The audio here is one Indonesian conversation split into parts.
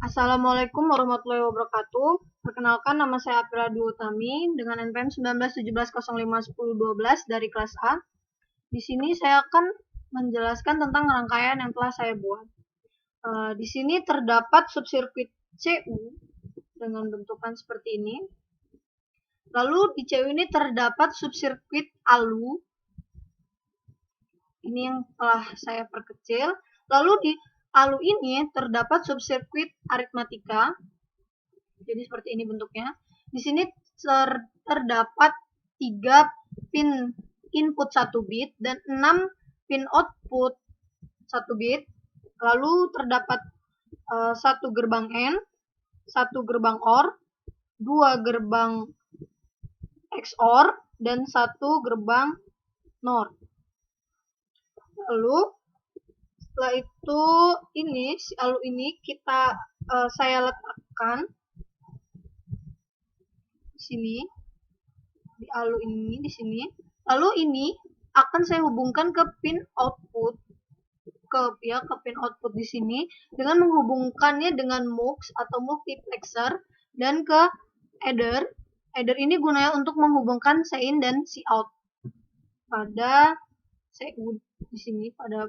Assalamualaikum warahmatullahi wabarakatuh. Perkenalkan, nama saya Apira Dwi Utami dengan NPM 1917051012 dari kelas A. Di sini saya akan menjelaskan tentang rangkaian yang telah saya buat. Di sini terdapat subsirkuit CU dengan bentukan seperti ini. Lalu di CU ini terdapat subsirkuit ALU. Ini yang telah saya perkecil. Lalu di ALU ini terdapat subsirkuit aritmatika. Jadi seperti ini bentuknya. Di sini terdapat 3 pin input 1 bit dan 6 pin output 1 bit. Lalu terdapat 1 gerbang AND, 1 gerbang OR, 2 gerbang XOR, dan 1 gerbang NOR. Lalu setelah itu si ALU ini saya letakkan di sini, di ALU ini di sini. Lalu ini akan saya hubungkan ke pin output, ke pin output di sini dengan menghubungkannya dengan MUX atau multiplexer dan ke adder. Adder ini gunanya untuk menghubungkan Cin dan Cout pada CU di sini, pada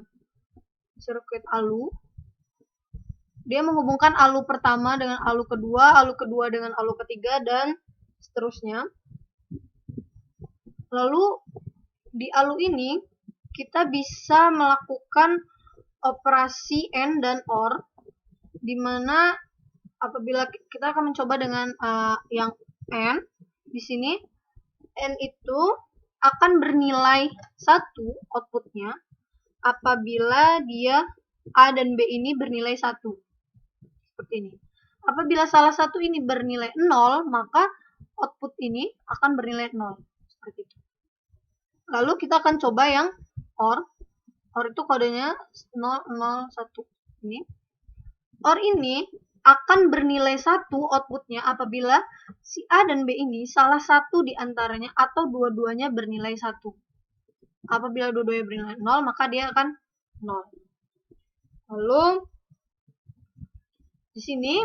sirkuit ALU. Dia menghubungkan ALU pertama dengan ALU kedua dengan ALU ketiga, dan seterusnya. Lalu di ALU ini kita bisa melakukan operasi AND dan OR, di mana apabila kita akan mencoba dengan yang AND, di sini AND itu akan bernilai 1 outputnya apabila dia A dan B ini bernilai 1. Seperti ini. Apabila salah satu ini bernilai 0, maka output ini akan bernilai 0. Seperti itu. Lalu kita akan coba yang OR. OR itu kodenya 001. Ini. OR ini akan bernilai 1 outputnya apabila si A dan B ini salah satu di antaranya atau dua-duanya bernilai 1. Apabila dua-duanya bernilai 0, maka dia akan 0. Lalu di sini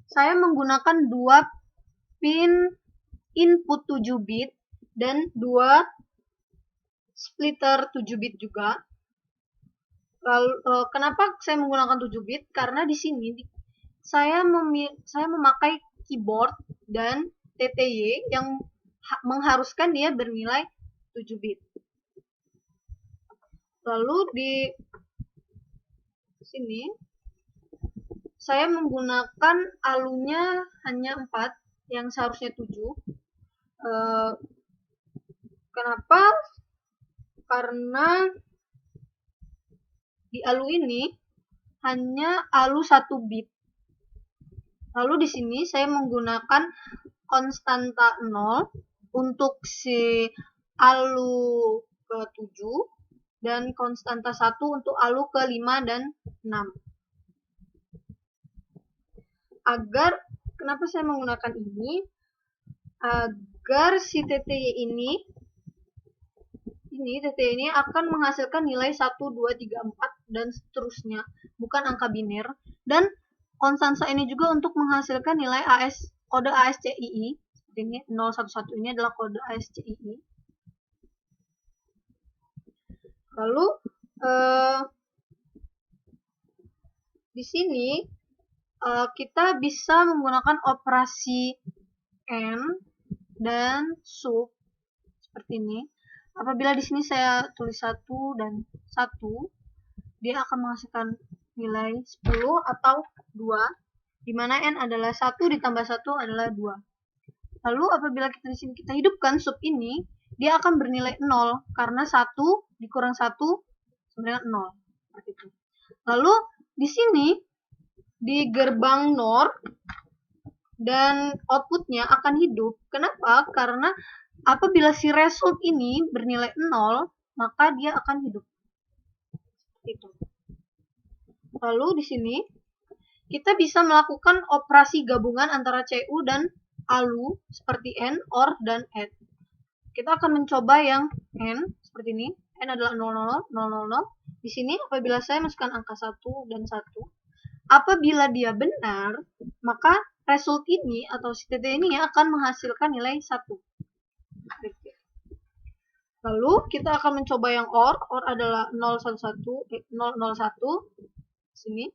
saya menggunakan 2 pin input 7 bit dan 2 splitter 7 bit juga. Lalu kenapa saya menggunakan 7 bit? Karena di sini saya memakai keyboard dan TTY yang mengharuskan dia bernilai 7 bit. Lalu di sini saya menggunakan ALU-nya hanya 4 yang seharusnya 7. Kenapa? Karena di ALU ini hanya ALU 1 bit. Lalu di sini saya menggunakan konstanta 0 untuk si ALU ke-7 dan konstanta 1 untuk ALU ke-5 dan 6. Kenapa saya menggunakan ini? Agar si TTY ini akan menghasilkan nilai 1, 2, 3, 4 dan seterusnya, bukan angka biner. Dan konstansa ini juga untuk menghasilkan nilai kode ASCII. Ini 011 ini adalah kode ASCII. Lalu di sini kita bisa menggunakan operasi AND dan SUB seperti ini. Apabila di sini saya tulis 1 dan 1, dia akan menghasilkan nilai 10 atau 2, di mana N adalah 1 ditambah 1 adalah 2. Lalu apabila di sini kita hidupkan sub ini, dia akan bernilai 0 karena 1 dikurang 1 sebenarnya 0. Seperti itu. Lalu di sini di gerbang NOR dan outputnya akan hidup. Kenapa? Karena apabila si result ini bernilai 0, maka dia akan hidup. Itu. Lalu di sini kita bisa melakukan operasi gabungan antara CU dan ALU seperti AND, OR, dan ADD. Kita akan mencoba yang AND seperti ini. AND adalah 000, 000. Di sini apabila saya masukkan angka 1 dan 1, apabila dia benar, maka result ini atau si TT ini akan menghasilkan nilai 1. Lalu kita akan mencoba yang OR adalah 011, 001. Sini.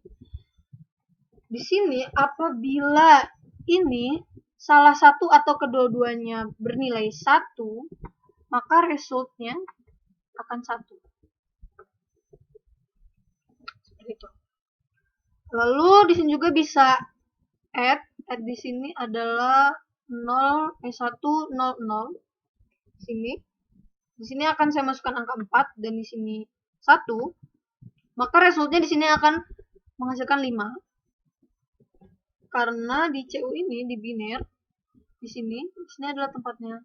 Di sini apabila ini salah satu atau kedua-duanya bernilai 1, maka resultnya akan 1. Seperti itu. Lalu di sini juga bisa add di sini adalah 100. Sini. Di sini akan saya masukkan angka 4 dan di sini 1. Maka resultnya di sini akan menghasilkan 5. Karena di CU ini di biner di sini adalah tempatnya.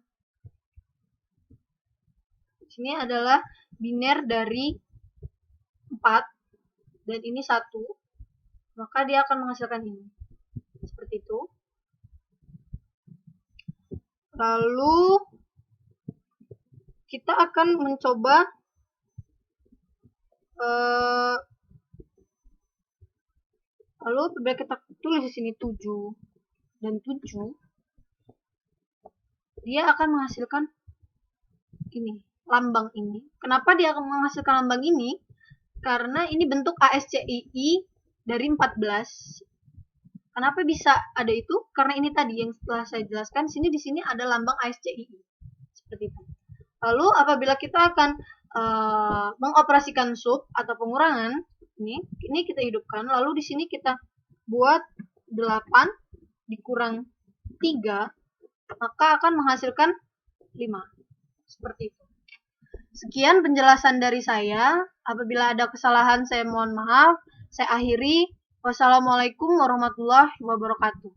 Di sini adalah biner dari 4 dan ini 1. Maka dia akan menghasilkan ini. Seperti itu. Lalu kita akan mencoba lalu apabila kita tulis di sini 7 dan 7, dia akan menghasilkan ini, lambang ini. Kenapa dia akan menghasilkan lambang ini? Karena ini bentuk ASCII dari 14. Kenapa bisa ada itu? Karena ini tadi yang setelah saya jelaskan, di sini ada lambang ASCII. Seperti itu. Lalu apabila kita akan mengoperasikan sub atau pengurangan, ini kita hidupkan, lalu di sini kita buat 8 dikurang 3, maka akan menghasilkan 5. Seperti itu. Sekian penjelasan dari saya. Apabila ada kesalahan saya mohon maaf. Saya akhiri. Wassalamualaikum warahmatullahi wabarakatuh.